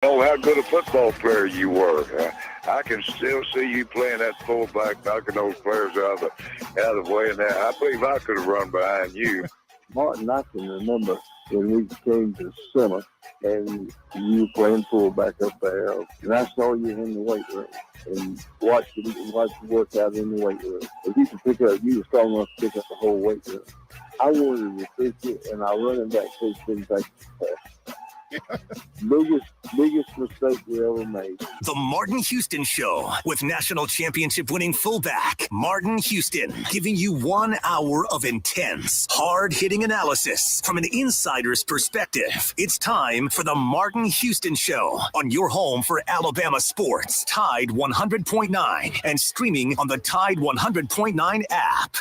know how good a football player you were. I can still see you playing that fullback, knocking those players out of the way. And that, I believe I could have run behind you. Martin, I can remember when we came to center and you playing fullback up there, and I saw you in the weight room and watched you work out in the weight room. If you could pick up, you were strong enough to pick up the whole weight room. I wanted to fix it, and our running back coach didn't take the biggest mistake we ever made. The Martin Houston Show with national championship winning fullback Martin Houston, giving you 1 hour of intense, hard-hitting analysis from an insider's perspective. It's time for the Martin Houston Show on your home for Alabama sports, Tide 100.9, and streaming on the Tide 100.9 app.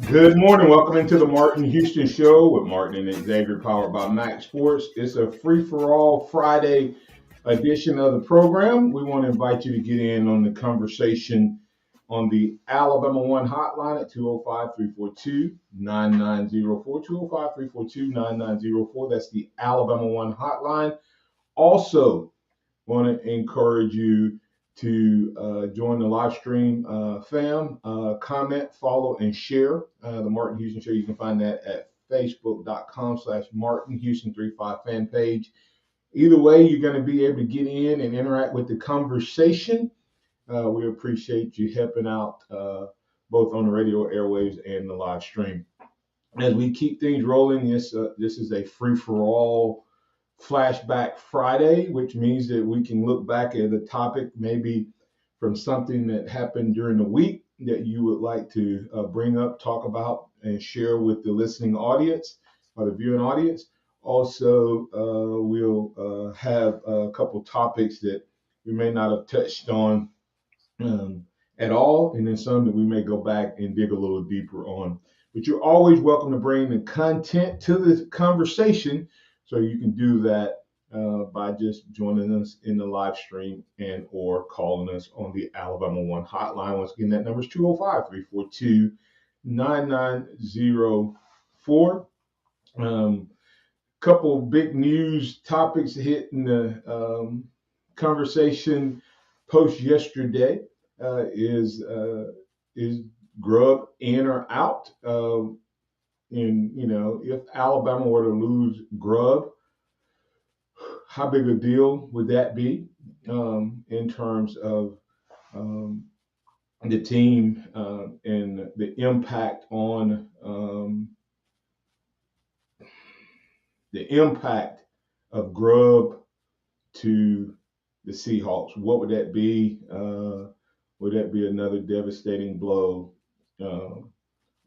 Good morning. Welcome into the Martin Houston Show with Martin and Xavier, powered by MaX Sports. It's a free-for-all Friday edition of the program. We want to invite you to get in on the conversation on the Alabama One hotline at 205-342-9904, 205-342-9904. That's the Alabama One hotline. Also, want to encourage you to join the live stream fam, comment, follow, and share the Martin Houston Show. You can find that at facebook.com/Martin Houston 35 fan page. Either way, you're going to be able to get in and interact with the conversation. We appreciate you helping out both on the radio airwaves and the live stream. As we keep things rolling, this is a free-for-all Flashback Friday, which means that we can look back at a topic maybe from something that happened during the week that you would like to bring up, talk about, and share with the listening audience or the viewing audience. Also, we'll have a couple topics that we may not have touched on at all, and then some that we may go back and dig a little deeper on. But you're always welcome to bring the content to the conversation. So you can do that by just joining us in the live stream and or calling us on the Alabama One hotline. Once again, that number is 205-342-9904. Couple big news topics hitting the conversation post yesterday is Grubb in or out? And, if Alabama were to lose Grubb, how big a deal would that be in terms of the team and the impact on the impact of Grubb to the Seahawks? What would that be? Would that be another devastating blow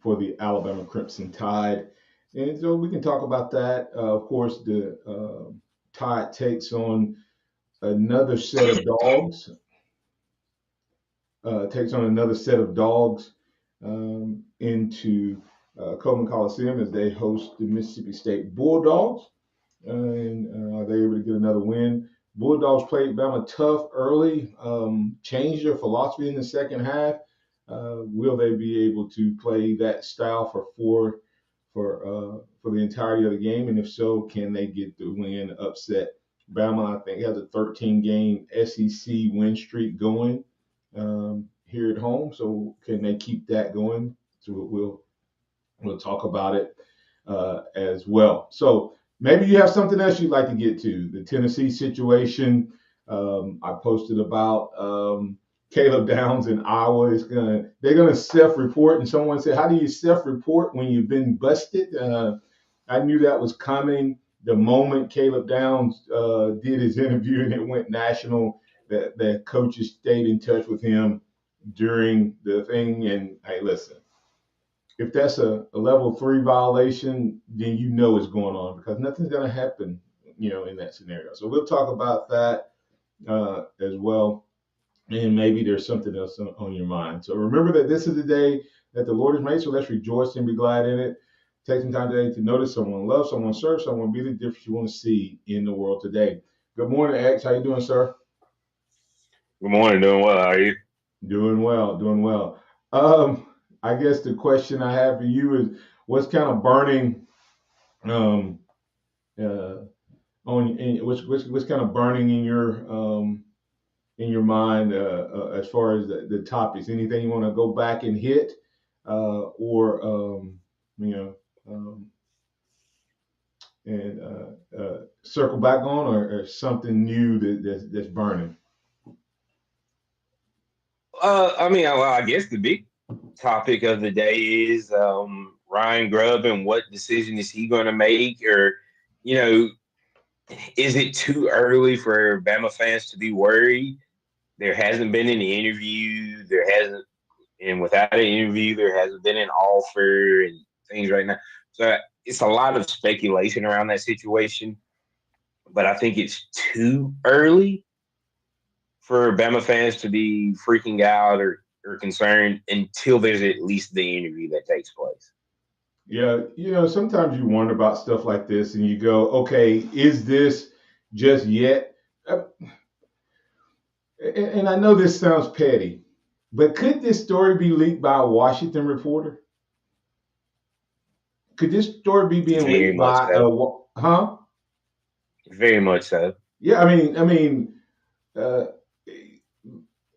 for the Alabama Crimson Tide? And so we can talk about that. Of course, the Tide takes on another set of Dawgs. Into Coleman Coliseum as they host the Mississippi State Bulldogs. And are they able to get another win? Bulldogs played Bama tough early, changed their philosophy in the second half. Will they be able to play that style for the entirety of the game? And if so, can they get the win, upset Bama? I think has a 13-game SEC win streak going here at home. So can they keep that going? So we'll talk about it as well. So maybe you have something else you'd like to get to. The Tennessee situation. I posted about Caleb Downs in Iowa. They're gonna self-report, and someone said, "How do you self-report when you've been busted?" I knew that was coming the moment Caleb Downs did his interview and it went national. That coaches stayed in touch with him during the thing. And hey, listen, if that's a level 3 violation, then you know what's going on, because nothing's gonna happen, in that scenario. So we'll talk about that as well. And maybe there's something else on your mind. So remember that this is the day that the Lord has made, so let's rejoice and be glad in it. Take some time today to notice someone, love someone, serve someone, be the difference you want to see in the world today. Good morning, X. How you doing, sir? Good morning, doing well. How are you? Doing well, doing well. Um, I guess the question I have for you is, what's kind of burning um, uh, what's kind of burning in your mind as far as the topics? Anything you want to go back and hit, or you know, um, and circle back on, or something new that's burning? I guess the big topic of the day is Ryan Grubb and what decision is he going to make, or you know, is it too early for Bama fans to be worried? There hasn't been an interview. There hasn't, and without an interview, there hasn't been an offer and things right now. So it's a lot of speculation around that situation. But I think it's too early for Bama fans to be freaking out or concerned until there's at least the interview that takes place. Yeah, sometimes you wonder about stuff like this, and you go, okay, is this just yet? And I know this sounds petty, but could this story be leaked by a Washington reporter? Could this story be being Very leaked much by so. huh? Very much so. Yeah, I mean, uh,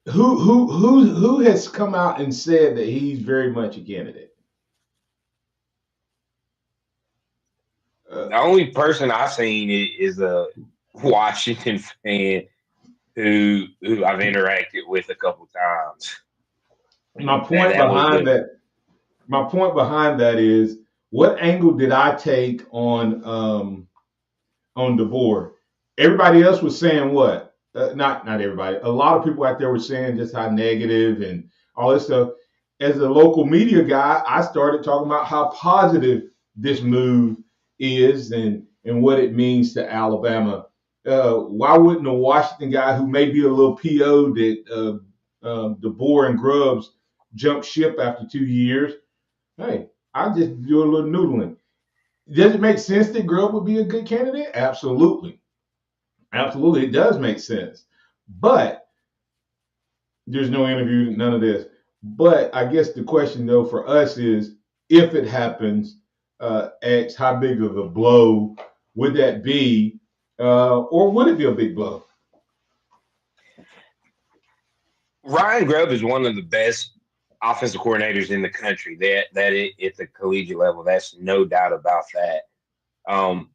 who has come out and said that he's very much a candidate? The only person I've seen is a Washington fan who I've interacted with a couple times. My And point that was behind the that, my point behind that is, what angle did I take on the board? Everybody else was saying what? Not everybody. A lot of people out there were saying just how negative and all this stuff. As a local media guy, I started talking about how positive this move is and what it means to Alabama. Why wouldn't a Washington guy who may be a little PO that DeBoer and Grubbs jumped ship after 2 years? Hey, I just do a little noodling. Does it make sense that Grubb would be a good candidate? Absolutely. Absolutely, it does make sense. But there's no interview, none of this. But I guess the question, though, for us is, if it happens, X, how big of a blow would that be? Or would it be a big blow? Ryan Grubb is one of the best offensive coordinators in the country. At the collegiate level, that's no doubt about that. Um,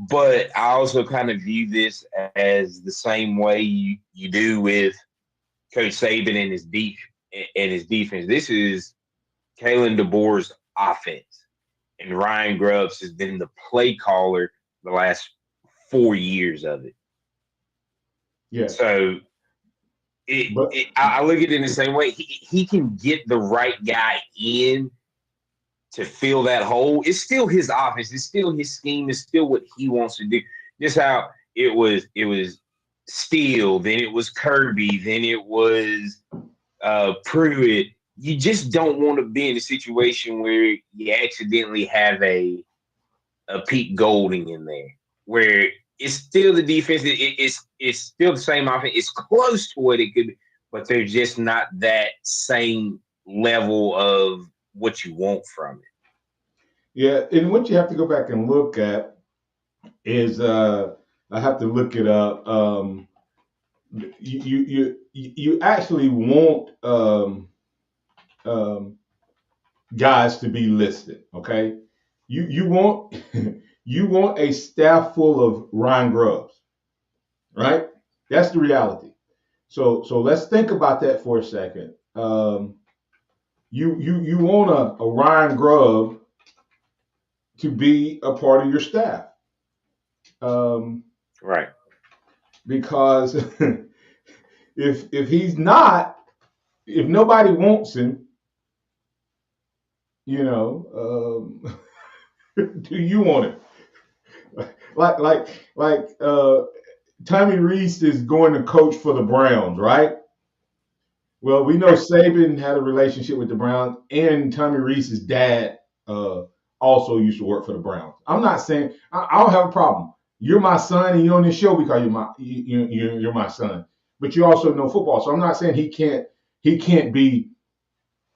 but I also kind of view this as the same way you do with Coach Saban and his defense. This is Kalen DeBoer's offense, and Ryan Grubbs has been the play caller the last 4 years of it. Yeah. So I look at it in the same way. He can get the right guy in to fill that hole. It's still his offense. It's still his scheme. It's still what he wants to do. Just how it was Steele, then it was Kirby, then it was Pruitt. You just don't want to be in a situation where you accidentally have a Pete Golding in there, where it's still the defense. It's still the same offense. It's close to what it could be, but they're just not that same level of what you want from it. Yeah, and what you have to go back and look at is, I have to look it up. You actually want guys to be listed, okay? You want you want a staff full of Ryan Grubbs, right? That's the reality. So let's think about that for a second. You want a Ryan Grubb to be a part of your staff, Right. because if he's not, if nobody wants him, do you want him? Like Tommy Reese is going to coach for the Browns, right? Well, we know Saban had a relationship with the Browns, and Tommy Reese's dad also used to work for the Browns. I'm not saying I don't have a problem. you're my son and you're on this show because you're my son. But you also know football. So I'm not saying he can't be,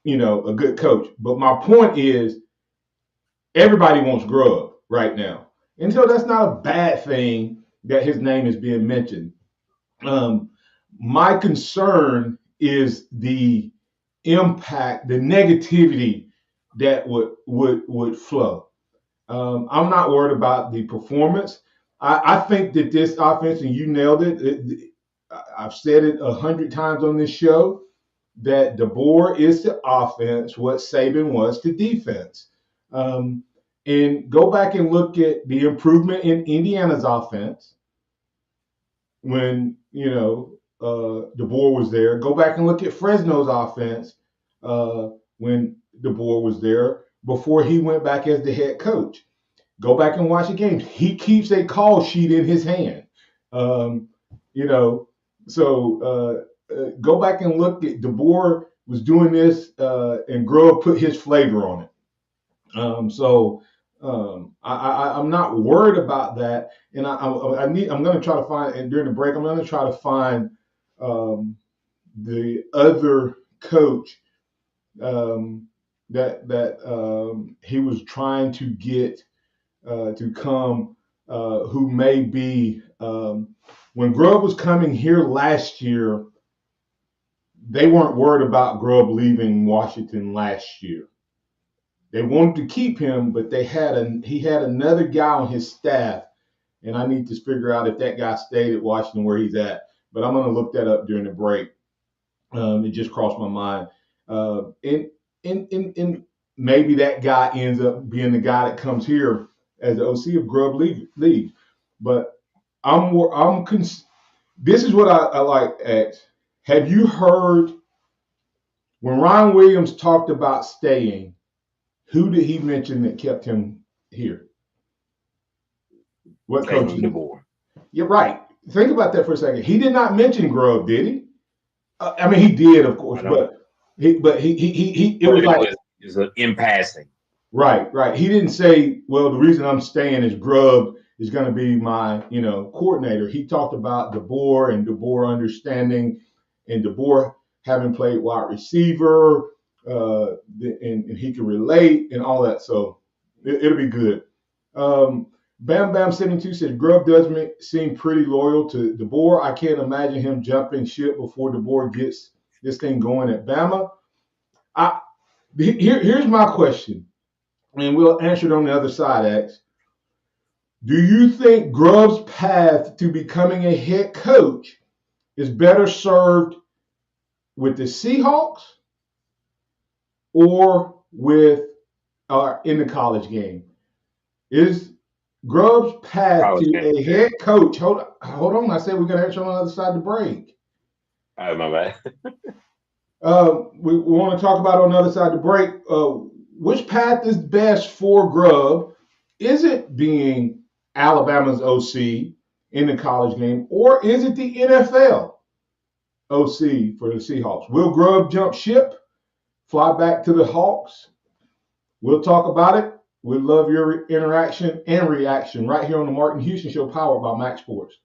a good coach. But my point is everybody wants Grubb right now. And so that's not a bad thing that his name is being mentioned. My concern is the impact, the negativity that would flow. I'm not worried about the performance. I think that this offense, and you nailed it. I've said it 100 times on this show, that DeBoer is to offense what Saban was to defense. And go back and look at the improvement in Indiana's offense when, DeBoer was there. Go back and look at Fresno's offense when DeBoer was there before he went back as the head coach. Go back and watch the games. He keeps a call sheet in his hand. Go back and look at DeBoer was doing this and Grubb put his flavor on it. I'm not worried about that. And I'm going to try to find, and during the break, I'm going to try to find the other coach that he was trying to get to come, who may be, when Grubb was coming here last year, they weren't worried about Grubb leaving Washington last year. They wanted to keep him, but he had another guy on his staff, and I need to figure out if that guy stayed at Washington where he's at. But I'm going to look that up during the break. It just crossed my mind. And maybe that guy ends up being the guy that comes here as the OC of Grubb leaves. But this is what I like, X. Have you heard when Ron Williams talked about staying, who did he mention that kept him here? What coach? DeBoer. You're right. Think about that for a second. He did not mention Grubb, did he? He did, of course, but it was like it's in passing. Right. He didn't say, well, the reason I'm staying is Grubb is going to be my, coordinator. He talked about DeBoer and DeBoer understanding and DeBoer having played wide receiver, and he can relate and all that. So it'll be good. Bam Bam 72 says Grubb does seem pretty loyal to DeBoer. I can't imagine him jumping ship before DeBoer gets this thing going at Bama. Here's my question, and we'll answer it on the other side, X. Do you think Grubb's path to becoming a head coach is better served with the Seahawks or with in the college game? Is Grubb's path to a head coach? Hold on. I said we're going to answer on the other side of the break. All right, my bad. We want to talk about on the other side of the break. Which path is best for Grubb? Is it being Alabama's OC in the college game, or is it the NFL OC for the Seahawks? Will Grubb jump ship, fly back to the Hawks? We'll talk about it. We'd love your interaction and reaction right here on the Martin Houston Show, powered by MaX Sports.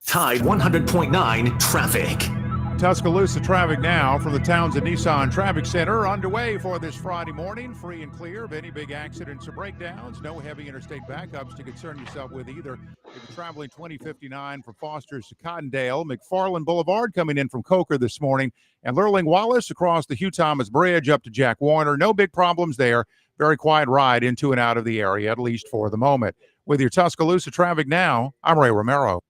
Tide 100.9 traffic. Tuscaloosa traffic now from the Townsend Nissan Traffic Center underway for this Friday morning. Free and clear of any big accidents or breakdowns. No heavy interstate backups to concern yourself with either. If you're traveling 2059 from Foster's to Cottondale, McFarland Boulevard coming in from Coker this morning, and Lurling Wallace across the Hugh Thomas Bridge up to Jack Warner. No big problems there. Very quiet ride into and out of the area, at least for the moment. With your Tuscaloosa traffic now, I'm Ray Romero.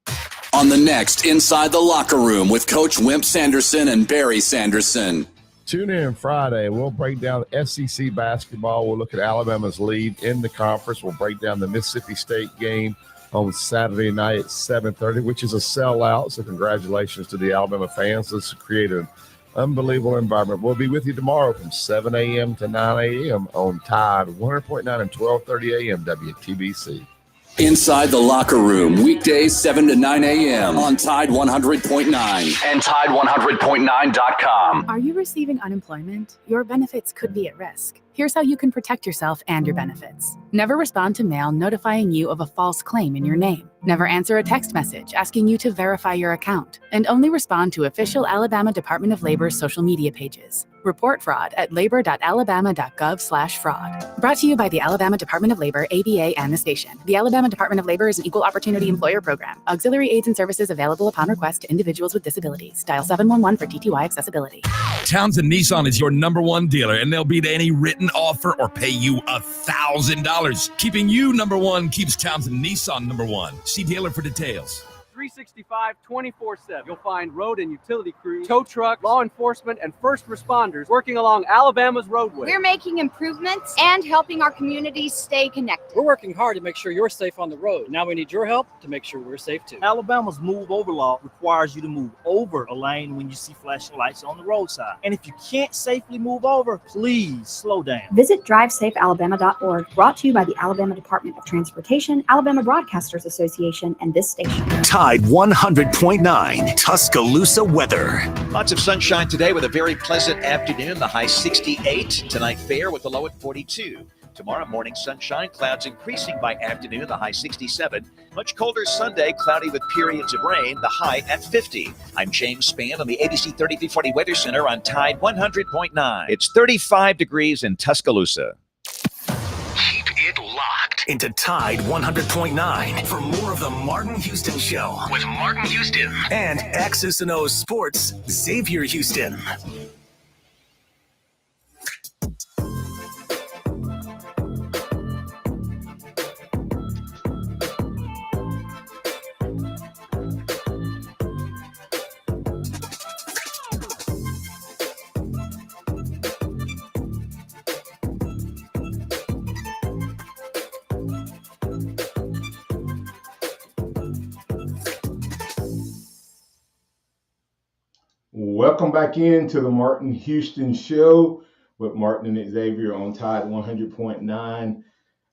On the next Inside the Locker Room with Coach Wimp Sanderson and Barry Sanderson. Tune in Friday. We'll break down SEC basketball. We'll look at Alabama's lead in the conference. We'll break down the Mississippi State game on Saturday night at 7:30, which is a sellout. So congratulations to the Alabama fans. This created an unbelievable environment. We'll be with you tomorrow from 7 a.m. to 9 a.m. on Tide 100.9 and 12:30 a.m. WTBC. Inside the Locker Room, weekdays 7 to 9 a.m. on Tide 100.9 and Tide100.9.com. Are you receiving unemployment? Your benefits could be at risk. Here's how you can protect yourself and your benefits. Never respond to mail notifying you of a false claim in your name. Never answer a text message asking you to verify your account. And only respond to official Alabama Department of Labor's social media pages. Report fraud at labor.alabama.gov/fraud. Brought to you by the Alabama Department of Labor, ABA, and the station. The Alabama Department of Labor is an equal opportunity employer program. Auxiliary aids and services available upon request to individuals with disabilities. Dial 711 for TTY accessibility. Townsend Nissan is your #1 dealer, and they'll beat any written offer or pay you $1,000. Keeping you #1 keeps Townsend Nissan #1. See dealer for details. 365, 24/7. You'll find road and utility crews, tow trucks, law enforcement, and first responders working along Alabama's roadways. We're making improvements and helping our communities stay connected. We're working hard to make sure you're safe on the road. Now we need your help to make sure we're safe too. Alabama's move over law requires you to move over a lane when you see flashing lights on the roadside. And if you can't safely move over, please slow down. Visit drivesafealabama.org. Brought to you by the Alabama Department of Transportation, Alabama Broadcasters Association, and this station. Tide 100.9 Tuscaloosa weather. Lots of sunshine today with a very pleasant afternoon. The high 68. Tonight fair with the low at 42. Tomorrow morning sunshine, clouds increasing by afternoon, the high 67. Much colder Sunday, cloudy with periods of rain, the high at 50. I'm James Spann on the ABC 3340 Weather Center on Tide 100.9. It's 35 degrees in Tuscaloosa. Keep it locked into Tide 100.9 for more of the Martin Houston Show with Martin Houston and X's and O's Sports Xavier Houston. Welcome back into the Martin Houston Show with Martin and Xavier on Tide 100.9,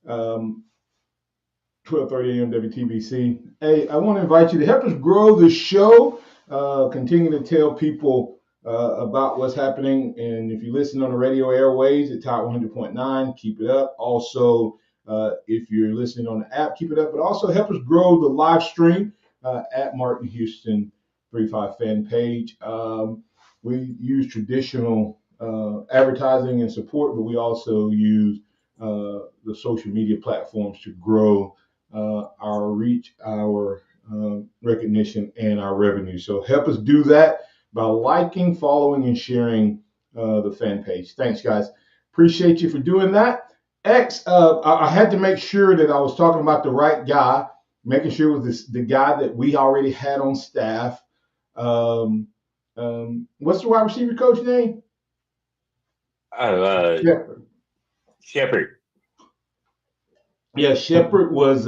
12:30 a.m. WTBC. Hey, I want to invite you to help us grow the show. Continue to tell people about what's happening. And if you listen on the radio airways at Tide 100.9, keep it up. Also, if you're listening on the app, keep it up. But also help us grow the live stream at Martin Houston 35 fan page. We use traditional advertising and support, but we also use the social media platforms to grow our reach, our recognition, and our revenue. So help us do that by liking, following, and sharing the fan page. Thanks, guys. Appreciate you for doing that. X, I had to make sure that I was talking about the right guy, making sure it was the guy that we already had on staff. What's the wide receiver coach name? Shepard. Yeah, Shepard is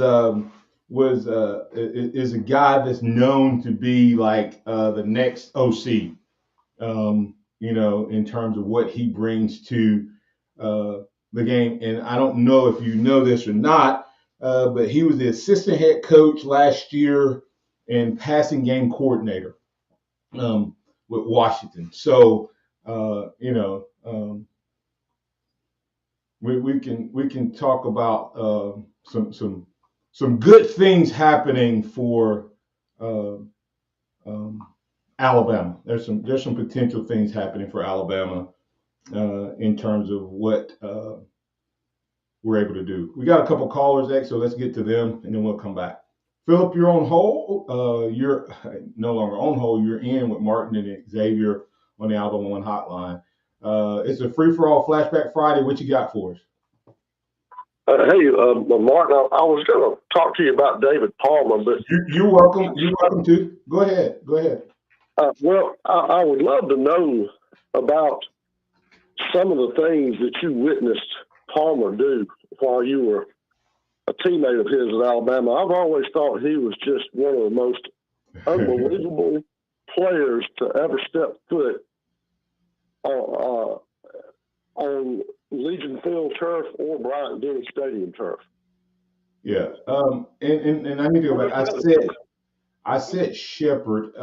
a guy that's known to be like the next OC. In terms of what he brings to the game. And I don't know if you know this or not, but he was the assistant head coach last year and passing game coordinator with Washington. So, we can talk about some good things happening for Alabama. There's some potential things happening for Alabama in terms of what we're able to do. We got a couple callers, X, so let's get to them and then we'll come back. Phillip, you're on hold. You're no longer on hold. You're in with Martin and Xavier on the Alabama One hotline. It's a free-for-all Flashback Friday. What you got for us? Hey, Martin, I was going to talk to you about David Palmer, but you're welcome. You're welcome to. Go ahead. Well, I would love to know about some of the things that you witnessed Palmer do while you were a teammate of his at Alabama. I've always thought he was just one of the most unbelievable players to ever step foot on Legion Field turf or Bryant-Denny Stadium turf. Yeah, and I need to go back. I said Shepard,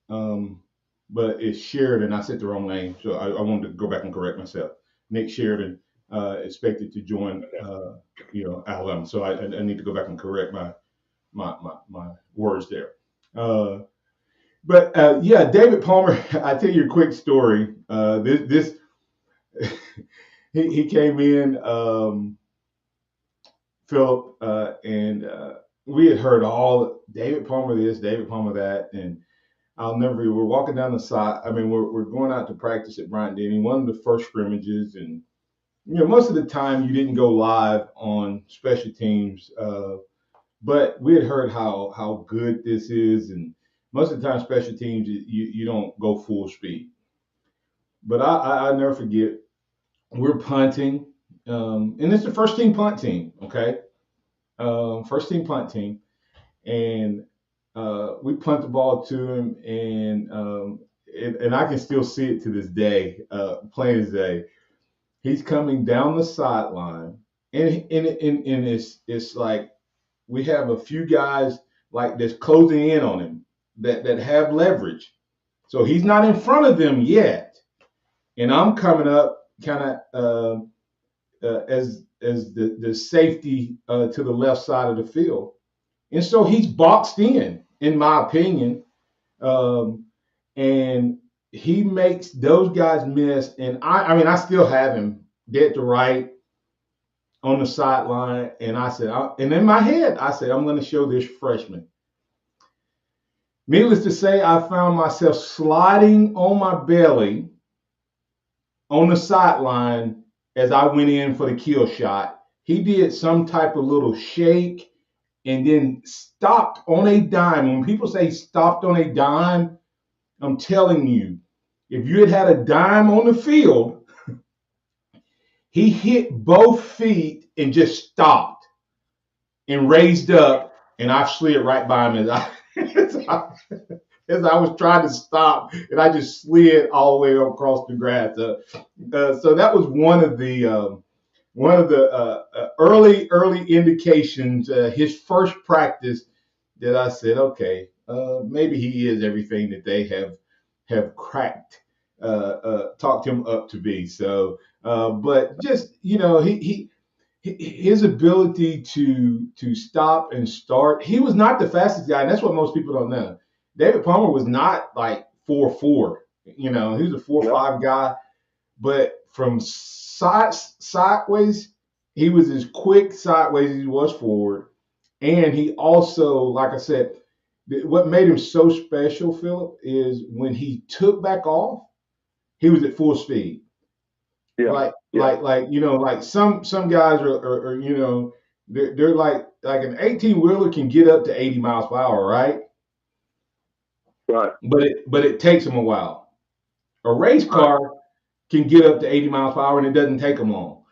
but it's Sheridan. I said the wrong name, so I wanted to go back and correct myself. Nick Sheridan expected to join, Alabama. So I need to go back and correct my words there. But David Palmer. I tell you a quick story. This he came in, Phillip, and we had heard all David Palmer this, David Palmer that, and I'll never. We're walking down the side. I mean, we're going out to practice at Bryant-Denny, one of the first scrimmages, and most of the time you didn't go live on special teams, but we had heard how good this is, and most of the time special teams you don't go full speed. But I never forget, we're punting, and it's the first team punt team, okay, first team punt team, and we punt the ball to him, and I can still see it to this day, plain as day. He's coming down the sideline, and it's like we have a few guys like that's closing in on him that have leverage. So he's not in front of them yet, and I'm coming up kind of as the safety to the left side of the field, and so he's boxed in my opinion, and he makes those guys miss, and I still have him dead to right on the sideline, and I said, and in my head, I said, I'm going to show this freshman. Needless to say, I found myself sliding on my belly on the sideline as I went in for the kill shot. He did some type of little shake and then stopped on a dime. When people say stopped on a dime, I'm telling you, if you had a dime on the field, he hit both feet and just stopped and raised up, and I slid right by him as I was trying to stop, and I just slid all the way across the grass. So that was one of the early indications. His first practice that I said, okay, maybe he is everything that they have cracked, talked him up to be. So, but just his ability to stop and start. He was not the fastest guy, and that's what most people don't know. David Palmer was not like 4.4. He was a 4.5 guy, but from sideways, he was as quick sideways as he was forward. And he also, like I said, what made him so special, Phillip, is when he took back off, he was at full speed. Yeah. Like some guys are they're like an 18-wheeler can get up to 80 miles per hour, right? Right. But it takes them a while. A race car can get up to 80 miles per hour and it doesn't take them long.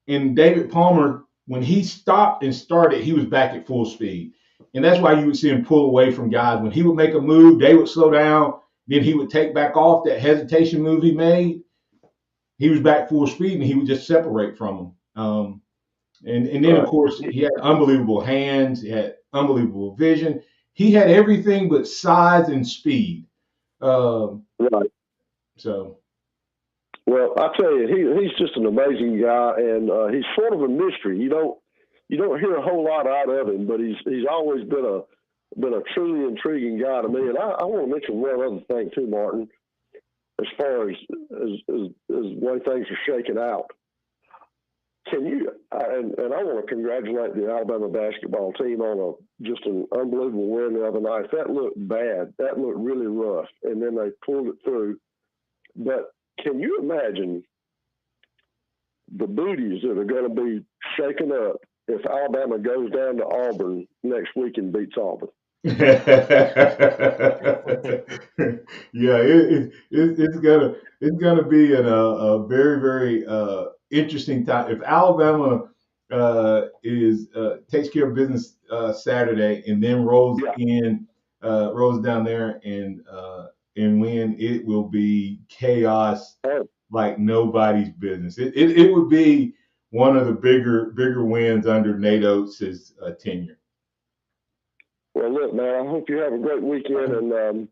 And David Palmer, when he stopped and started, he was back at full speed. And that's why you would see him pull away from guys. When he would make a move, they would slow down. Then he would take back off that hesitation move he made. He was back full speed, and he would just separate from them. And then, of course, he had unbelievable hands. He had unbelievable vision. He had everything but size and speed. Right. So. Well, I tell you, he's just an amazing guy, and he's sort of a mystery. You don't hear a whole lot out of him, but he's always been a truly intriguing guy to me. And I want to mention one other thing too, Martin, as far as way things are shaking out. Can you? And I want to congratulate the Alabama basketball team on just an unbelievable win the other night. That looked bad. That looked really rough, and then they pulled it through. But can you imagine the booties that are going to be shaken up if Alabama goes down to Auburn next week and beats Auburn? Yeah, it's gonna be a very, very interesting time. If Alabama takes care of business Saturday and then rolls down there and win, it will be chaos like nobody's business. It would be one of the bigger wins under Nate Oates' tenure. Well, look, man, I hope you have a great weekend and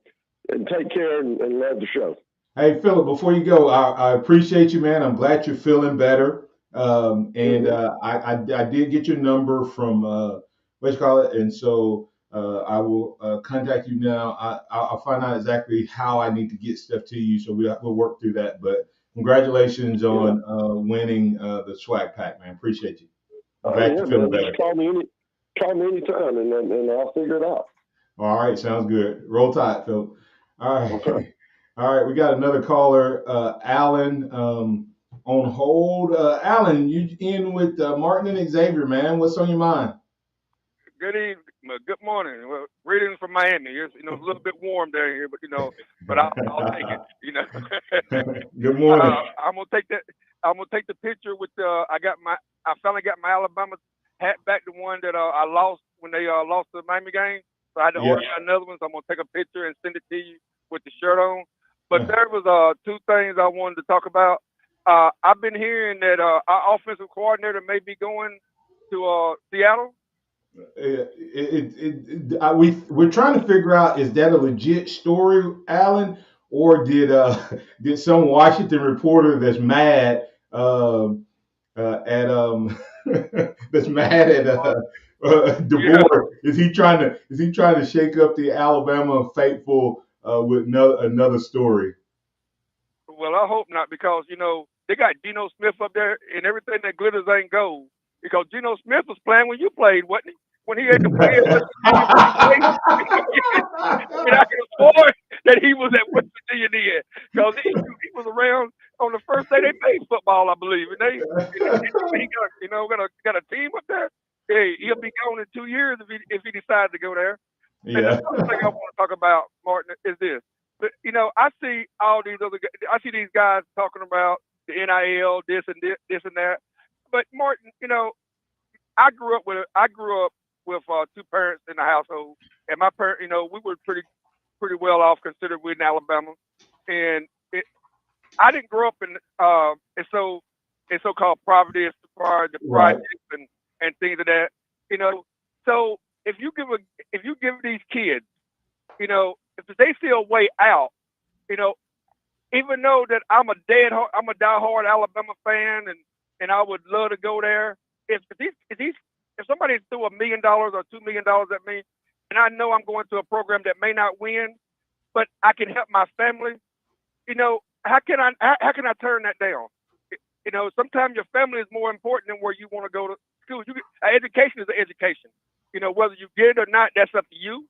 take care and love the show. Hey, Phillip, before you go, I appreciate you, man. I'm glad you're feeling better. I did get your number from what you call it, and so I will contact you now. I'll find out exactly how I need to get stuff to you, so we'll work through that. But congratulations on winning the swag pack, man. Appreciate you. Glad you're feeling better. Call me anytime, and I'll figure it out. All right, sounds good. Roll Tide, Phil. All right. Okay. All right, we got another caller, Alan, on hold. Alan, you in with Martin and Xavier, man. What's on your mind? Good evening. Good morning. Well, greetings from Miami. It's a little bit warm down here, but I'll take it. Good morning. I'm gonna take the picture with I finally got my Alabama hat back, the one that I lost when they lost the Miami game. So I had to order another one. So I'm gonna take a picture and send it to you with the shirt on. But there was two things I wanted to talk about. I've been hearing that our offensive coordinator may be going to Seattle. We're trying to figure out, is that a legit story, Alan, or did some Washington reporter that's mad that's mad at DeBoer? Is he trying to shake up the Alabama faithful with another story? Well, I hope not, because they got Geno Smith up there, and everything that glitters ain't gold. Because Geno Smith was playing when you played, wasn't he? When he had to play, and I can afford that he was at West Virginia then, because he was around on the first day they played football, I believe, and he got a team up there. Hey, he'll be gone in 2 years if he decides to go there. Yeah. And the other thing I want to talk about, Martin, is this. But, I see all these these guys talking about the NIL, this and that. But Martin, I grew up with two parents in the household, and my parents, we were pretty well off considered we in Alabama, and I didn't grow up in so-called Providence, the projects and things of that, So if you give these kids, if they see a way out, even though that I'm a diehard Alabama fan, and I would love to go there. If somebody threw $1 million or $2 million at me, and I know I'm going to a program that may not win, but I can help my family, how can I turn that down? Sometimes your family is more important than where you want to go to school. Education is an education. Whether you get it or not, that's up to you.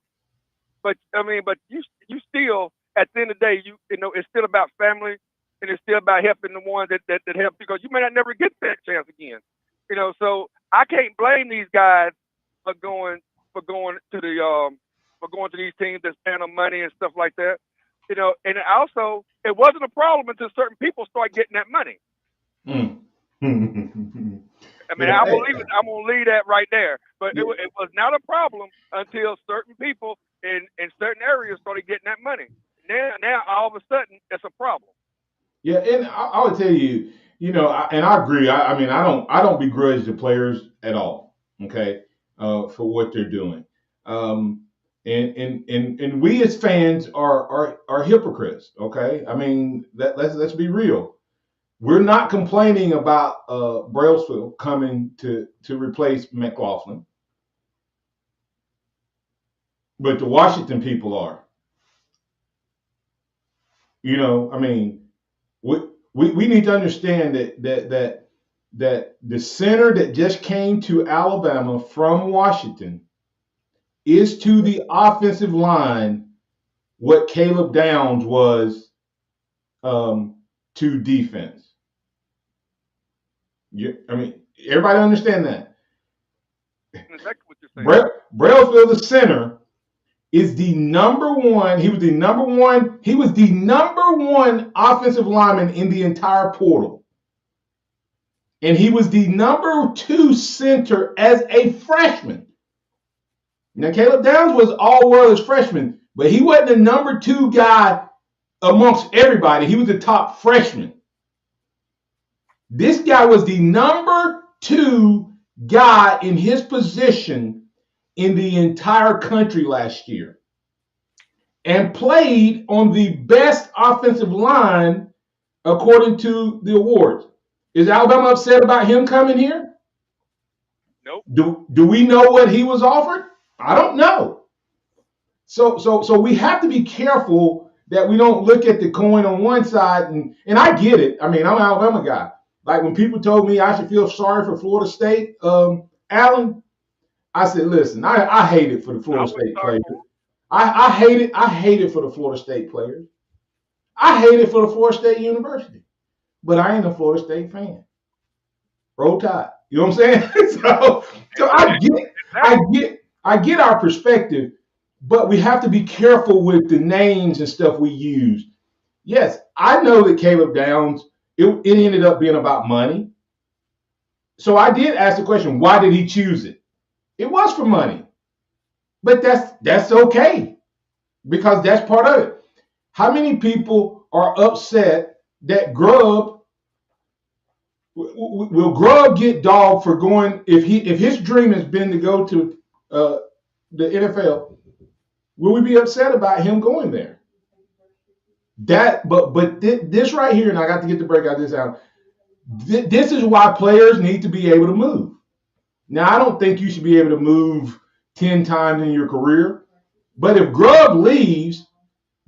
But you still, at the end of the day, it's still about family, and it's still about helping the ones that help you, because you may not never get that chance again. So I can't blame these guys for going to these teams that spend them money and stuff like that. And also it wasn't a problem until certain people start getting that money. I'm gonna leave that right there. But it was not a problem until certain people in certain areas started getting that money. Now all of a sudden it's a problem. Yeah, and I would tell you, and I agree. I don't begrudge the players at all, okay, for what they're doing. And we as fans are hypocrites, okay? Let's be real. We're not complaining about Brailsford coming to replace McLaughlin, but the Washington people are. We need to understand that the center that just came to Alabama from Washington is to the offensive line what Caleb Downs was to defense. Everybody understand that. Exactly what you're saying. Brailsford, the center, is the number one. He was the number one. He was the number one offensive lineman in the entire portal. And he was the number 2 center as a freshman. Now, Caleb Downs was all-world as freshman, but he wasn't the number 2 guy amongst everybody. He was the top freshman. This guy was the number 2 guy in his position in the entire country last year, and played on the best offensive line according to the awards. Is Alabama upset about him coming here? Nope. Do we know what he was offered? I don't know. So we have to be careful that we don't look at the coin on one side, and I get it. I mean, I'm an Alabama guy. Like when people told me I should feel sorry for Florida State, Allen, I said, listen, I hate it for the Florida State players. I hate it. I hate it for the Florida State players. I hate it for the Florida State University. But I ain't a Florida State fan. Roll Tide. You know what I'm saying? so I get our perspective, but we have to be careful with the names and stuff we use. Yes, I know that Caleb Downs, it ended up being about money. So I did ask the question, why did he choose it? It was for money. But that's okay, because that's part of it. How many people are upset that Grubb will Grubb get dogged for going if his dream has been to go to the NFL? Will we be upset about him going there? But this right here, and I got to get the break out of this out. This is why players need to be able to move. Now, I don't think you should be able to move 10 times in your career, but if Grubb leaves,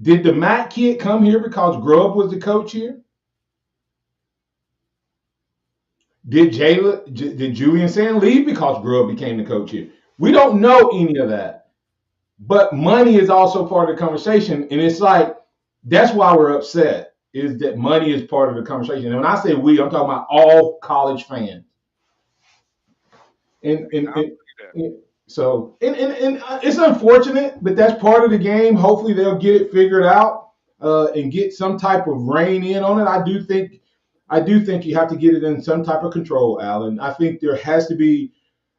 did the Mac kid come here because Grubb was the coach here? Did Julian Sand leave because Grubb became the coach here? We don't know any of that. But money is also part of the conversation. And it's like, that's why we're upset, is that money is part of the conversation. And when I say we, I'm talking about all college fans. And so it's unfortunate, but that's part of the game. Hopefully they'll get it figured out and get some type of rein in on it. I do think you have to get it in some type of control, Alan. I think there has to be.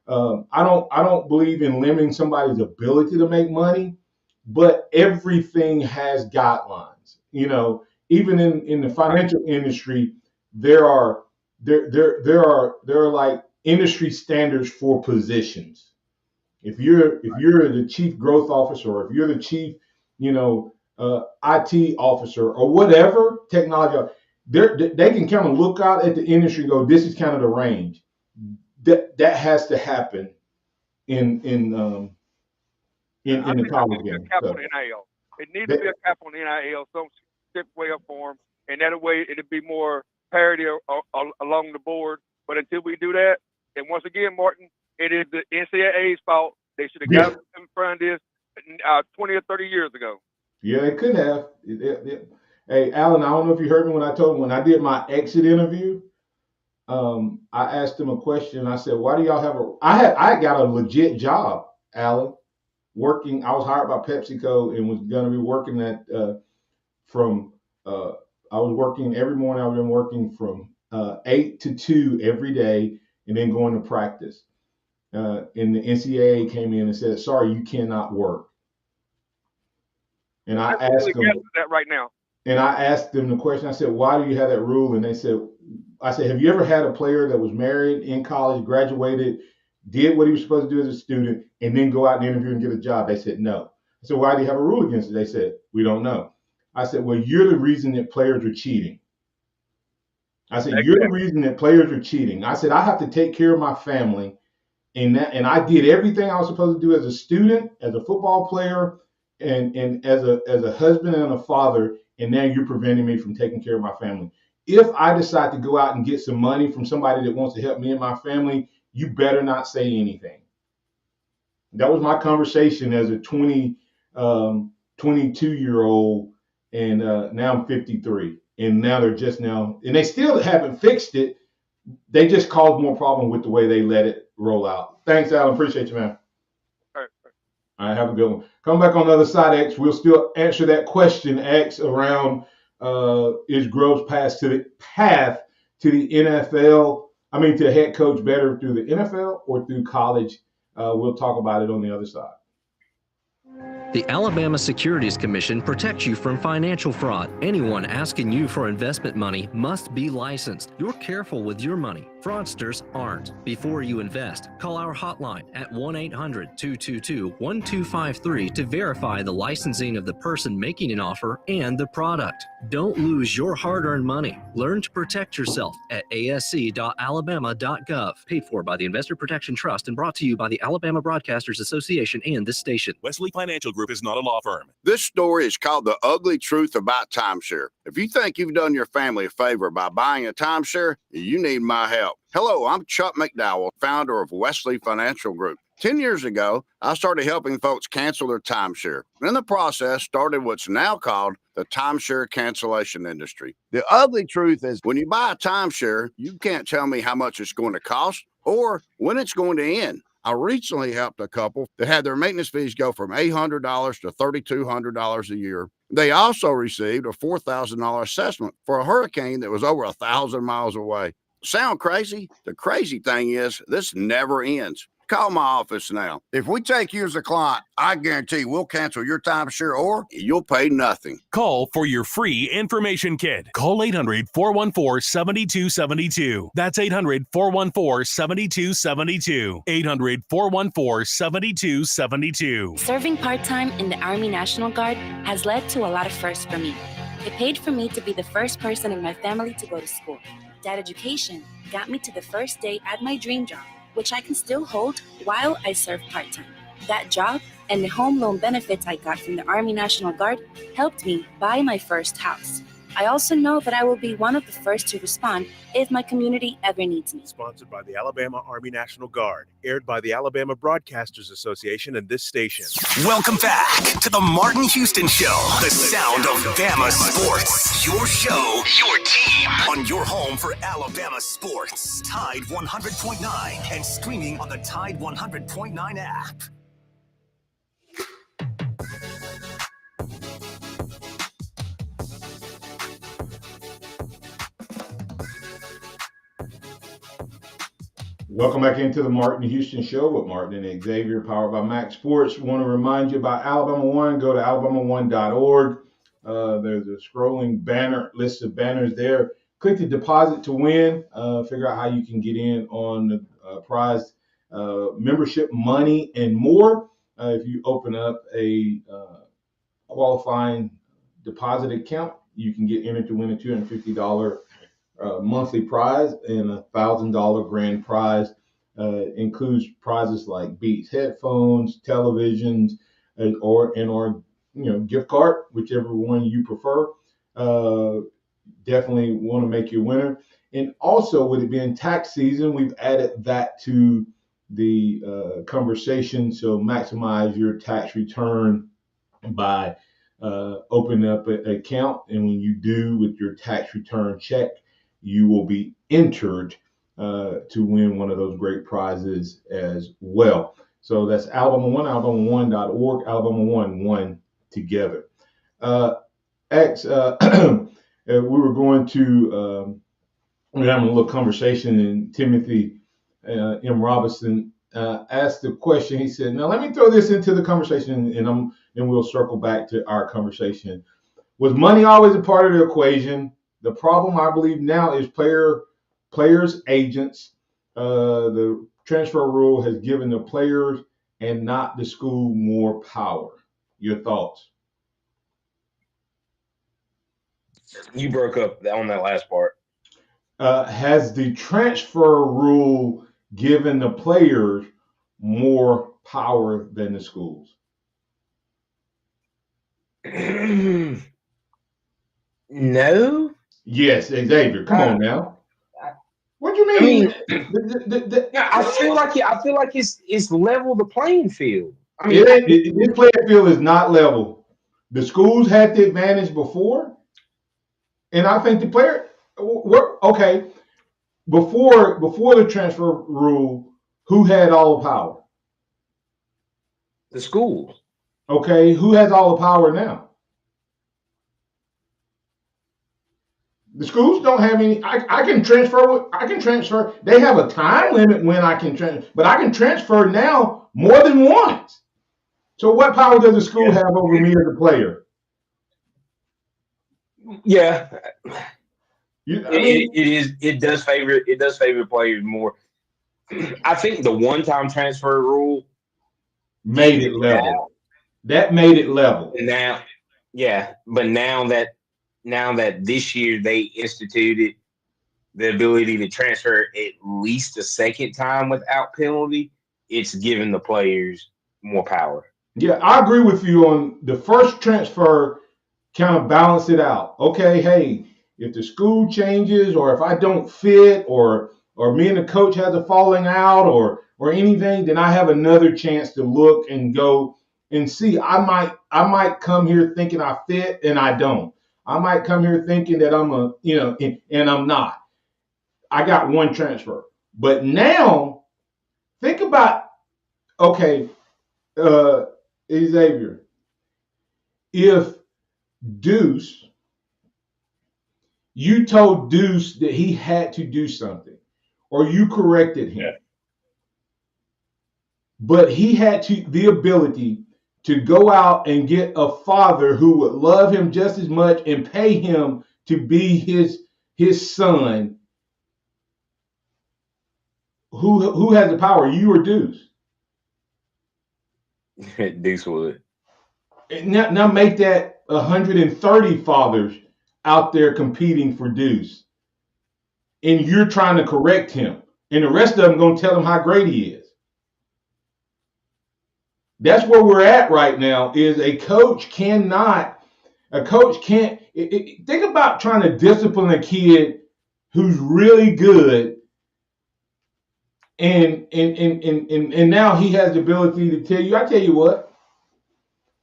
I don't believe in limiting somebody's ability to make money, but everything has guidelines. You know, even in the financial industry, there are like industry standards for positions. If you're the chief growth officer, or if you're the chief, IT officer, or whatever technology, they can kind of look out at the industry and go, this is kind of the range. That has to happen in the college game. It needs to be a cap on NIL, some step way up for them, and that way it'll be more parity along the board. But until we do that, and once again, Martin, it is the NCAA's fault. They should have got in front of this 20 or 30 years ago. Yeah, they could have. Hey, Alan, I don't know if you heard me when I did my exit interview. I asked them a question. I said, why do y'all have I got a legit job, Alan, working. I was hired by PepsiCo and was going to be working I was working every morning. I've been working from 8 to 2 every day and then going to practice. And the NCAA came in and said, sorry, you cannot work. And I asked them that right now. And I asked them the question. I said, why do you have that rule? And I said, have you ever had a player that was married in college, graduated, did what he was supposed to do as a student, and then go out and interview and get a job? They said, no. I said, why do you have a rule against it? They said, we don't know. I said, well, you're the reason that players are cheating. I said, you're the reason that players are cheating. I said, I have to take care of my family. And I did everything I was supposed to do as a student, as a football player, and as a husband and a father. And now you're preventing me from taking care of my family. If I decide to go out and get some money from somebody that wants to help me and my family, you better not say anything. That was my conversation as a 22-year-old, and now I'm 53. And now and they still haven't fixed it. They just caused more problem with the way they let it roll out. Thanks, Alan. Appreciate you, man. All right, have a good one. Come back on the other side, X. We'll still answer that question, X, around is Grubb's path to the NFL, to head coach better through the NFL or through college? We'll talk about it on the other side. The Alabama Securities Commission protects you from financial fraud. Anyone asking you for investment money must be licensed. You're careful with your money. Fraudsters aren't. Before you invest, call our hotline at 1-800-222-1253 to verify the licensing of the person making an offer and the product. Don't lose your hard-earned money. Learn to protect yourself at asc.alabama.gov. Paid for by the Investor Protection Trust and brought to you by the Alabama Broadcasters Association and this station. Wesley Financial Group is not a law firm. This story is called The Ugly Truth About Timeshare. If you think you've done your family a favor by buying a timeshare, you need my help. Hello, I'm Chuck McDowell, founder of Wesley Financial Group. 10 years ago, I started helping folks cancel their timeshare. In the process, started what's now called the timeshare cancellation industry. The ugly truth is when you buy a timeshare, you can't tell me how much it's going to cost or when it's going to end. I recently helped a couple that had their maintenance fees go from $800 to $3,200 a year. They also received a $4,000 assessment for a hurricane that was over 1,000 miles away. Sound crazy? The crazy thing is this never ends. Call my office now. If we take you as a client, I guarantee we'll cancel your timeshare or you'll pay nothing. Call for your free information kit. Call 800-414-7272. That's 800-414-7272. 800-414-7272. Serving part-time in the Army National Guard has led to a lot of firsts for me. It paid for me to be the first person in my family to go to school. That education got me to the first day at my dream job, which I can still hold while I serve part-time. That job and the home loan benefits I got from the Army National Guard helped me buy my first house. I also know that I will be one of the first to respond if my community ever needs me. Sponsored by the Alabama Army National Guard, aired by the Alabama Broadcasters Association and this station. Welcome back to the Martin Houston Show, the sound of Bama sports. Your show, your team, on your home for Alabama sports. Tide 100.9 and streaming on the Tide 100.9 app. Welcome back into the Martin Houston Show with Martin and Xavier, powered by MaX Sports. Want to remind you about Alabama One. Go to alabama1.org. There's a scrolling banner, list of banners there. Click the deposit to win. Figure out how you can get in on the prize membership, money, and more. If you open up a qualifying deposit account, you can get entered to win a $250 monthly prize and a $1,000 grand prize. Includes prizes like Beats headphones, televisions, or gift card, whichever one you prefer. Definitely want to make you a winner. And also, with it being tax season, we've added that to the conversation. So maximize your tax return by opening up an account, and when you do with your tax return check, you will be entered to win one of those great prizes as well. So that's Alabama One, alabama1.org, Alabama One together. X, we were going to, we're having a little conversation, and Timothy M. Robinson asked the question. He said, now let me throw this into the conversation, and we'll circle back to our conversation. Was money always a part of the equation? The problem, I believe, now is players, agents. The transfer rule has given the players and not the school more power. Your thoughts? You broke up on that last part. Has the transfer rule given the players more power than the schools? No. Yes, Xavier. Come on now. What do you mean? I feel like it's level the playing field. This playing field is not level. The schools had the advantage before, and I think the player. Okay, before the transfer rule, who had all the power? The schools. Okay, who has all the power now? The schools don't have any. I can transfer. They have a time limit when I can transfer, but I can transfer now more than once. So what power does the school have over me as a player? Yeah. It does favor players more. I think the one-time transfer rule made it level. That made it level. Now, but now that this year they instituted the ability to transfer at least a second time without penalty, it's giving the players more power. Yeah, I agree with you on the first transfer. Kind of balance it out. Okay, hey, if the school changes, or if I don't fit, or me and the coach has a falling out, or anything, then I have another chance to look and go and see. I might come here thinking I fit and I don't. I might come here thinking that I'm and I'm not. I got one transfer. But now think about, okay, Xavier, if Deuce, you told Deuce that he had to do something, or you corrected him, but he had the ability to go out and get a father who would love him just as much and pay him to be his son. Who has the power, you or Deuce? Deuce would. Now make that 130 fathers out there competing for Deuce, and you're trying to correct him, and the rest of them going to tell him how great he is. That's where we're at right now. Is a coach can't think about trying to discipline a kid who's really good, and now he has the ability to tell you, I tell you what,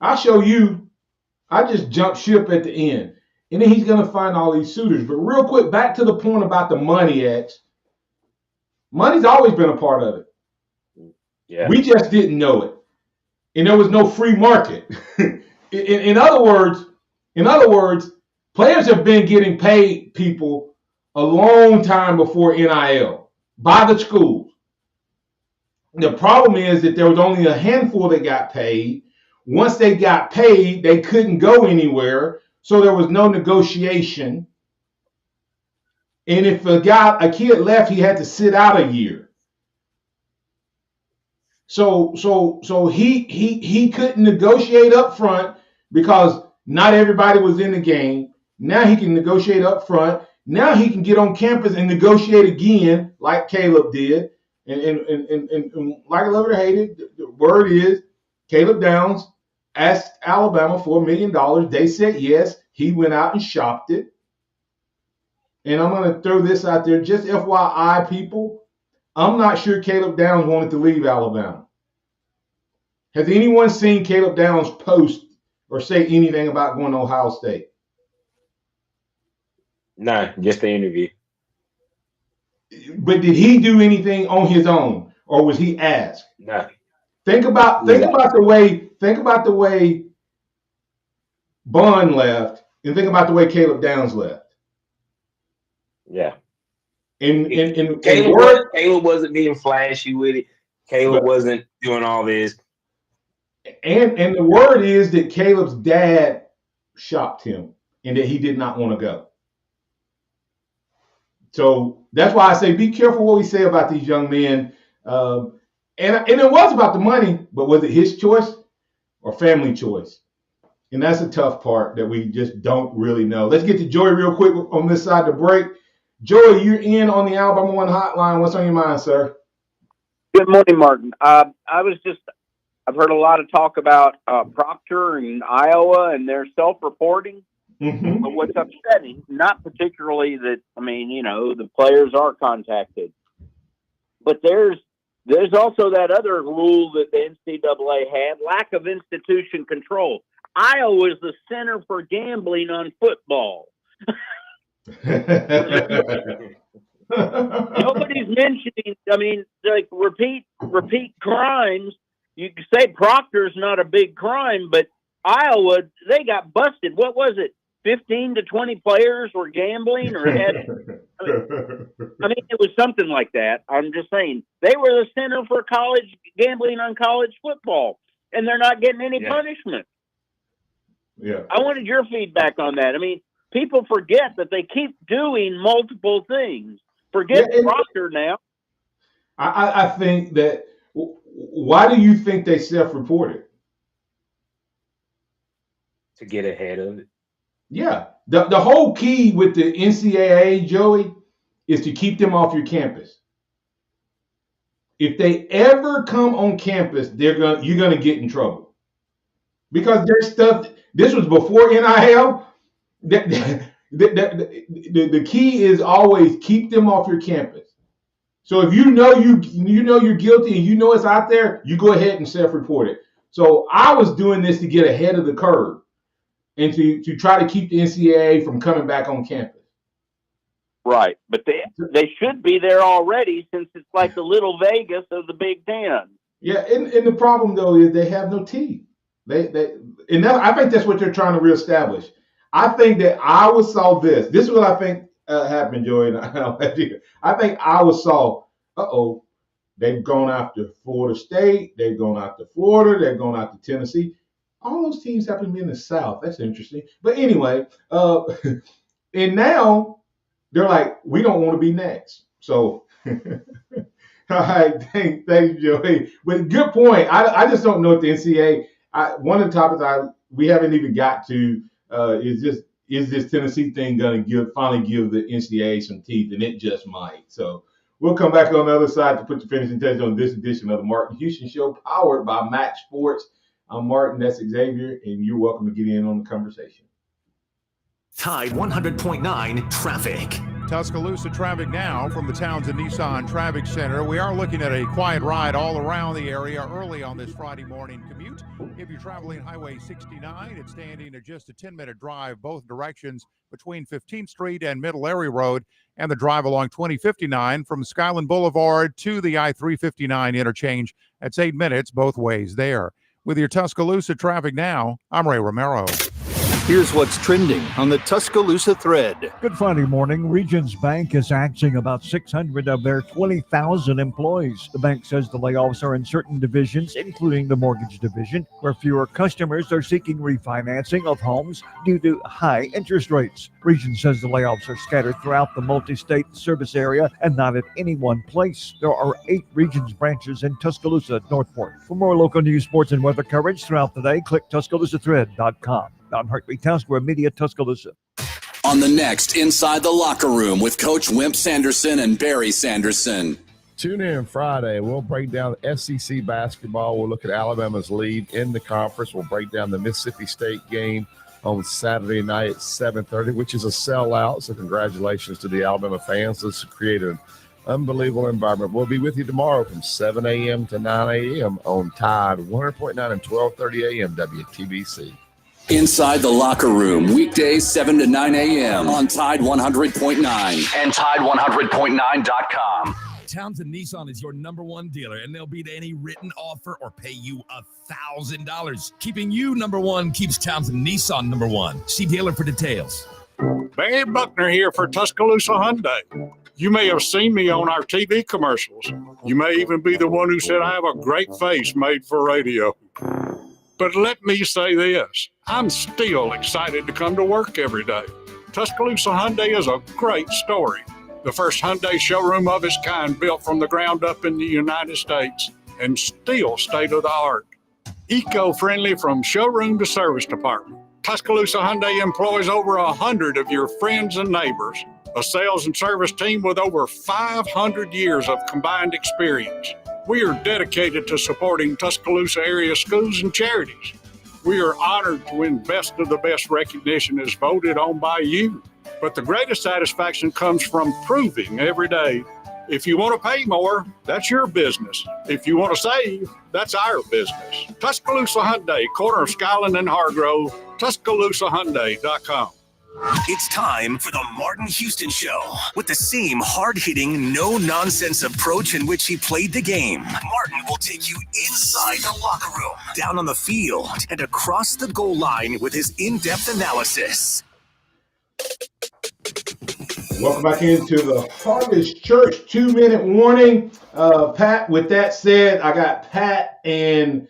I'll show you. I just jumped ship at the end. And then he's going to find all these suitors. But real quick, back to the point about the money, X. Money's always been a part of it. Yeah. We just didn't know it. And there was no free market. In other words, players have been getting paid people a long time before NIL by the schools. The problem is that there was only a handful that got paid. Once they got paid, they couldn't go anywhere. So there was no negotiation. And if a kid left, he had to sit out a year. So he couldn't negotiate up front because not everybody was in the game. Now he can negotiate up front. Now he can get on campus and negotiate again, like Caleb did. And like I love it or hate it, the word is Caleb Downs asked Alabama for $1 million. They said yes. He went out and shopped it. And I'm going to throw this out there. Just FYI, people, I'm not sure Caleb Downs wanted to leave Alabama. Has anyone seen Caleb Downs post or say anything about going to Ohio State? No, just the interview. But did he do anything on his own, or was he asked? No. Think about the way Bond left, and think about the way Caleb Downs left. Yeah. And Caleb wasn't being flashy with it. Caleb wasn't doing all this. And the word is that Caleb's dad shopped him and that he did not want to go. So that's why I say be careful what we say about these young men. And it was about the money, but was it his choice or family choice? And that's a tough part that we just don't really know. Let's get to Joey real quick on this side to break. Joey, you're in on the Alabama One hotline. What's on your mind, sir? Good morning, Martin. I've heard a lot of talk about Proctor and Iowa and their self-reporting. Mm-hmm. But what's upsetting, not particularly that, the players are contacted, but there's also that other rule that the NCAA had, lack of institution control. Iowa is the center for gambling on football. Nobody's mentioning, repeat crimes. You can say Proctor's not a big crime, but Iowa, they got busted. What was it? 15 to 20 players were gambling or had, it was something like that. I'm just saying they were the center for college gambling on college football. and they're not getting any Yeah. punishment. Yeah. I wanted your feedback on that. I mean, people forget that they keep doing multiple things. Forget Proctor now. I think that. Why do you think they self-reported? To get ahead of it. Yeah. The whole key with the NCAA, Joey, is to keep them off your campus. If they ever come on campus, you're gonna get in trouble. Because there's stuff. This was before NIL. The key is always keep them off your campus. So if you know you're guilty and you know it's out there, you go ahead and self-report it. So I was doing this to get ahead of the curve and to try to keep the NCAA from coming back on campus. Right, but they should be there already since it's like the little Vegas of the Big Ten. Yeah, and the problem though is they have no teeth. I think that's what they're trying to reestablish. I think that Iowa saw this. This is what I think happened, Joey. I think Iowa saw, they've gone after Florida State, they've gone after Florida, they've gone after Tennessee. All those teams happen to be in the South. That's interesting. But anyway, and now they're like, we don't want to be next. So, all right, thanks, Joey. But good point. I just don't know if the NCAA. One of the topics we haven't even got to is this Tennessee thing going to finally give the NCAA some teeth, and it just might. So we'll come back on the other side to put the finishing touch on this edition of the Martin Houston Show, powered by MaX Sports. I'm Martin, that's Xavier, and you're welcome to get in on the conversation. Tide 100.9 traffic. Tuscaloosa traffic now from the Townsend Nissan Traffic Center. We are looking at a quiet ride all around the area early on this Friday morning commute. If you're traveling Highway 69, it's standing at just a 10-minute drive both directions between 15th Street and Middle Area Road, and the drive along 2059 from Skyland Boulevard to the I-359 interchange. That's 8 minutes both ways there. With your Tuscaloosa traffic now, I'm Ray Romero. Here's what's trending on the Tuscaloosa thread. Good Friday morning. Regions Bank is axing about 600 of their 20,000 employees. The bank says the layoffs are in certain divisions, including the mortgage division, where fewer customers are seeking refinancing of homes due to high interest rates. Regions says the layoffs are scattered throughout the multi-state service area and not at any one place. There are 8 Regions branches in Tuscaloosa, Northport. For more local news, sports, and weather coverage throughout the day, click TuscaloosaThread.com. I'm Hartley Townsquare Media, Tuscaloosa. On the next Inside the Locker Room with Coach Wimp Sanderson and Barry Sanderson. Tune in Friday. We'll break down SEC basketball. We'll look at Alabama's lead in the conference. We'll break down the Mississippi State game on Saturday night at 7:30, which is a sellout. So congratulations to the Alabama fans. This created an unbelievable environment. We'll be with you tomorrow from 7 a.m. to 9 a.m. on Tide 100.9 and 12:30 a.m. WTBC. Inside the Locker Room, weekdays 7 to 9 a.m. on Tide 100.9 and Tide100.9.com. Townsend Nissan is your #1 dealer, and they'll beat any written offer or pay you $1,000. Keeping you #1 keeps Townsend Nissan #1. See dealer for details. Barry Buckner here for Tuscaloosa Hyundai. You may have seen me on our TV commercials. You may even be the one who said I have a great face made for radio. But let me say this, I'm still excited to come to work every day. Tuscaloosa Hyundai is a great story. The first Hyundai showroom of its kind built from the ground up in the United States and still state of the art. Eco-friendly from showroom to service department. Tuscaloosa Hyundai employs over 100 of your friends and neighbors. A sales and service team with over 500 years of combined experience. We are dedicated to supporting Tuscaloosa area schools and charities. We are honored to win Best of the Best recognition as voted on by you. But the greatest satisfaction comes from proving every day, if you want to pay more, that's your business. If you want to save, that's our business. Tuscaloosa Hyundai, corner of Skyland and Hargrove, TuscaloosaHyundai.com. It's time for the Martin Houston Show. With the same hard-hitting, no-nonsense approach in which he played the game, Martin will take you inside the locker room, down on the field, and across the goal line with his in-depth analysis. Welcome back into the Harvest Church 2-minute warning. Pat, with that said, I got Pat and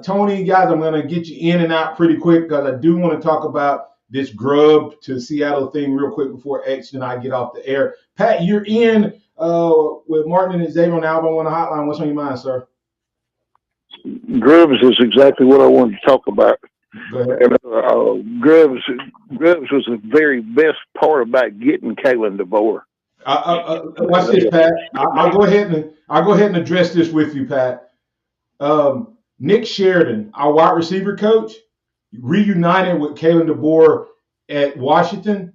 Tony, guys, I'm going to get you in and out pretty quick because I do want to talk about this Grubb to Seattle thing real quick before X and I get off the air. Pat, you're in with Martin and Xavier on Alabama on the hotline. What's on your mind, sir? Grubbs is exactly what I wanted to talk about. Go ahead. And, Grubbs was the very best part about getting Kalen DeVore. Watch this, Pat. I'll go ahead and address this with you, Pat. Nick Sheridan, our wide receiver coach, reunited with Kalen DeVore at Washington.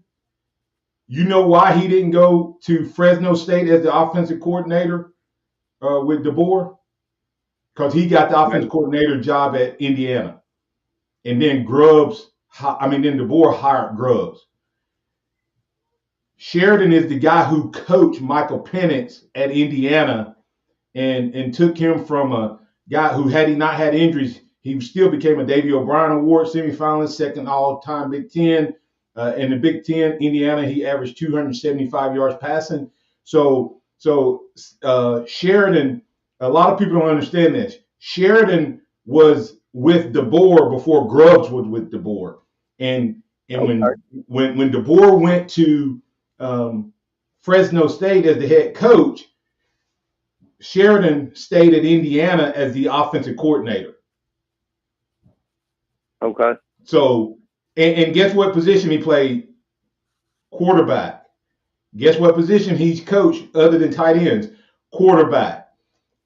You know why he didn't go to Fresno State as the offensive coordinator with DeVore? Because he got the offensive coordinator job at Indiana. And then then DeVore hired Grubbs. Sheridan is the guy who coached Michael Penix at Indiana and took him from a guy who, had he not had injuries, he still became a Davey O'Brien Award semifinalist, second all-time Big Ten. In the Big Ten, Indiana, he averaged 275 yards passing. So Sheridan, a lot of people don't understand this. Sheridan was with DeVore before Grubbs was with DeVore. And when DeVore went to Fresno State as the head coach, Sheridan stayed at Indiana as the offensive coordinator. Okay. So, and guess what position he played? Quarterback. Guess what position he's coached other than tight ends? Quarterback.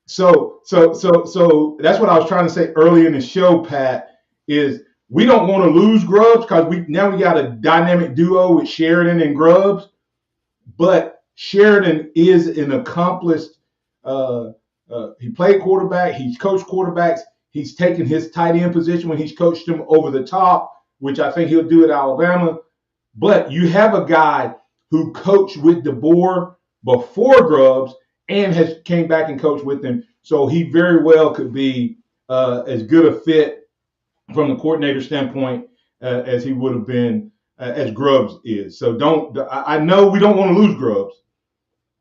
So that's what I was trying to say earlier in the show, Pat, is we don't want to lose Grubbs because we got a dynamic duo with Sheridan and Grubbs, but Sheridan is an accomplished he played quarterback, he's coached quarterbacks, he's taken his tight end position when he's coached them over the top, which I think he'll do at Alabama. But you have a guy who coached with DeVore before Grubbs and has came back and coached with him. So he very well could be as good a fit from the coordinator standpoint as he would have been as Grubbs is. So I know we don't want to lose Grubbs,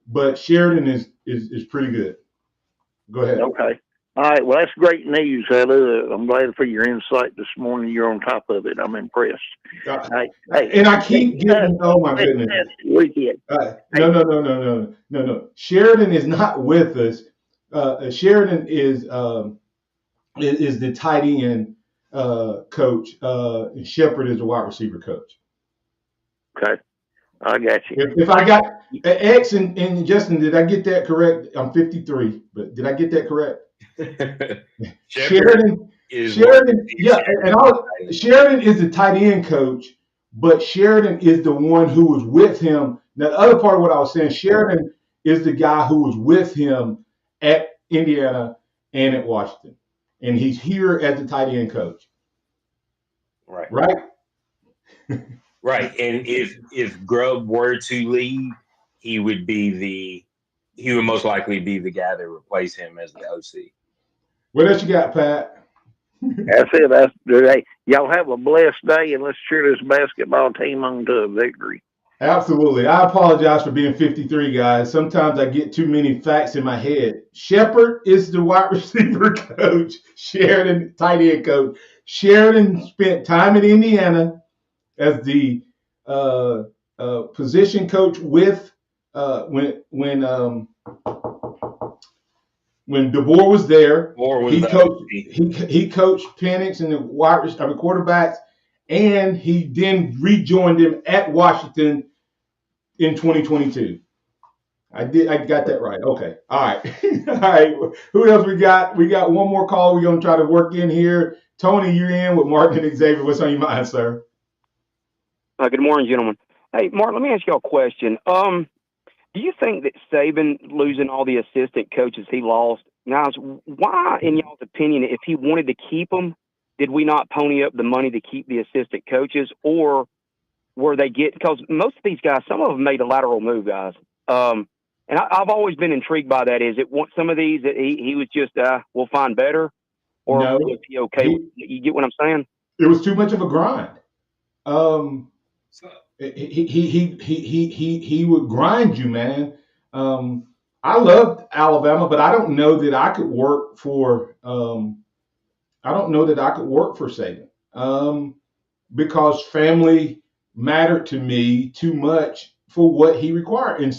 but Sheridan is pretty good. Go ahead. Okay. All right. Well, that's great news, Heather. I'm glad for your insight this morning. You're on top of it. I'm impressed. Hey, and I keep getting. Oh my goodness. No. Sheridan is not with us. Sheridan is the tight end coach. And Shepard is the wide receiver coach. Okay. I got you. If I got X and Justin, did I get that correct? I'm 53, but did I get that correct? Sheridan, yeah, and Sheridan is the tight end coach, but Sheridan is the one who was with him. Now, the other part of what I was saying, Sheridan is the guy who was with him at Indiana and at Washington, and he's here as the tight end coach. Right. Right. And if Grubb were to leave, he would most likely be the guy that replace him as the OC. What else you got, Pat? That's it. Hey, y'all have a blessed day, and let's cheer this basketball team on to a victory. Absolutely. I apologize for being 53, guys. Sometimes I get too many facts in my head. Shepard is the wide receiver coach. Sheridan, tight end coach. Sheridan spent time in Indiana as the position coach with when DeVore was there. He coached Penix and the quarterbacks, and he then rejoined him at Washington in 2022. I got that right. Okay. All right. All right. Who else we got? We got one more call we're going to try to work in here. Tony, you're in with Martin and Xavier. What's on your mind, sir? Good morning, gentlemen. Hey, Mark, let me ask you a question. Do you think that Saban losing all the assistant coaches he lost, guys, why, in y'all's opinion, if he wanted to keep them, did we not pony up the money to keep the assistant coaches, or were they because most of these guys, some of them made a lateral move, guys. And I've always been intrigued by that. Is it some of these that he was just, we'll find better, or was he okay? You get what I'm saying? It was too much of a grind. He would grind you, man. I loved Alabama, but I don't know that I could work for I don't know that I could work for Saban because family mattered to me too much for what he required. And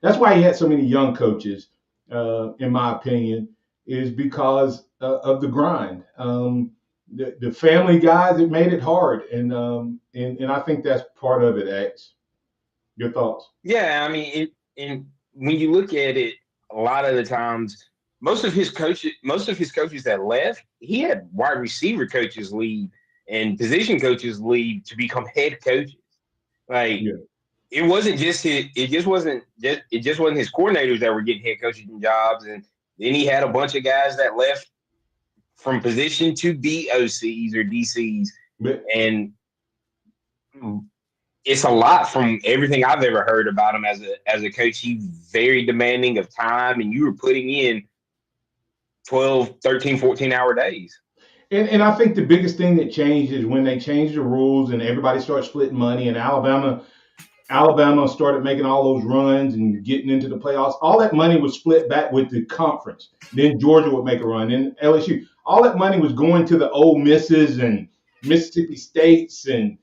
that's why he had so many young coaches, in my opinion, is because of the grind. The family guys, it made it hard. And I think that's part of it, X. Your thoughts? Yeah, I mean, and when you look at it, a lot of the times, most of his coaches that left, he had wide receiver coaches leave and position coaches leave to become head coaches. Like it wasn't just his his coordinators that were getting head coaching jobs, and then he had a bunch of guys that left from position to be OCs or DCs, and it's a lot from everything I've ever heard about him as a coach. He's very demanding of time, and you were putting in 12, 13, 14-hour days. And I think the biggest thing that changed is when they changed the rules and everybody started splitting money, and Alabama started making all those runs and getting into the playoffs. All that money was split back with the conference. Then Georgia would make a run, then LSU. All that money was going to the Ole Misses and Mississippi States and,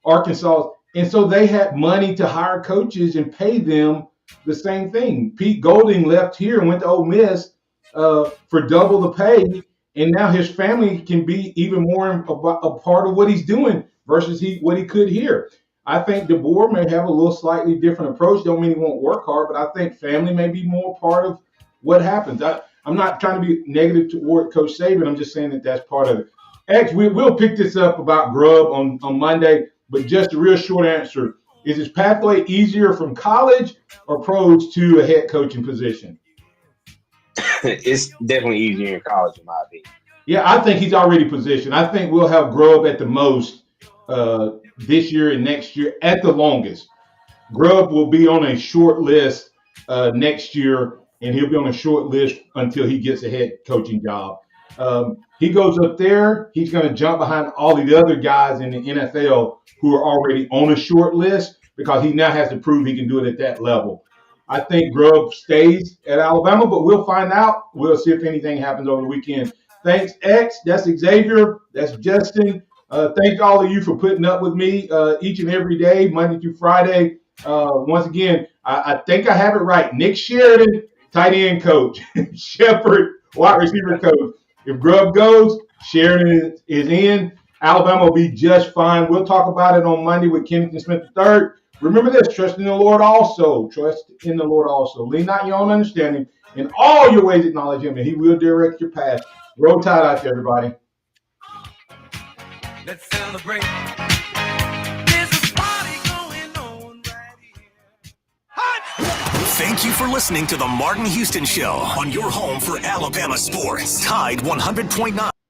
Arkansas. And so they had money to hire coaches and pay them the same thing. Pete Golding left here and went to Ole Miss for double the pay. And now his family can be even more a part of what he's doing versus what he could here. I think DeBoer may have a little slightly different approach. Don't mean he won't work hard, but I think family may be more part of what happens. I'm not trying to be negative toward Coach Saban. I'm just saying that that's part of it. X, we'll pick this up about Grubb on Monday, but just a real short answer. Is his pathway easier from college or pros to a head coaching position? It's definitely easier in college, in my opinion. Yeah, I think he's already positioned. I think we'll have Grubb at the most this year and next year at the longest. Grubb will be on a short list next year, and he'll be on a short list until he gets a head coaching job. He goes up there, he's going to jump behind all the other guys in the NFL who are already on a short list because he now has to prove he can do it at that level. I think Grubb stays at Alabama, but we'll find out. We'll see if anything happens over the weekend. Thanks, X. That's Xavier. That's Justin. Thank all of you for putting up with me each and every day, Monday through Friday. Once again, I think I have it right. Nick Sheridan, tight end coach. Shepard, wide receiver coach. If Grubb goes, Sheridan is in. Alabama will be just fine. We'll talk about it on Monday with Kenneth Smith III. Remember this, trust in the Lord also. Trust in the Lord also. Lean not your own understanding. In all your ways acknowledge him, and he will direct your path. Roll Tide out to everybody. Let's celebrate. Thank you for listening to the Martin Houston Show on your home for Alabama sports. Tide 100.9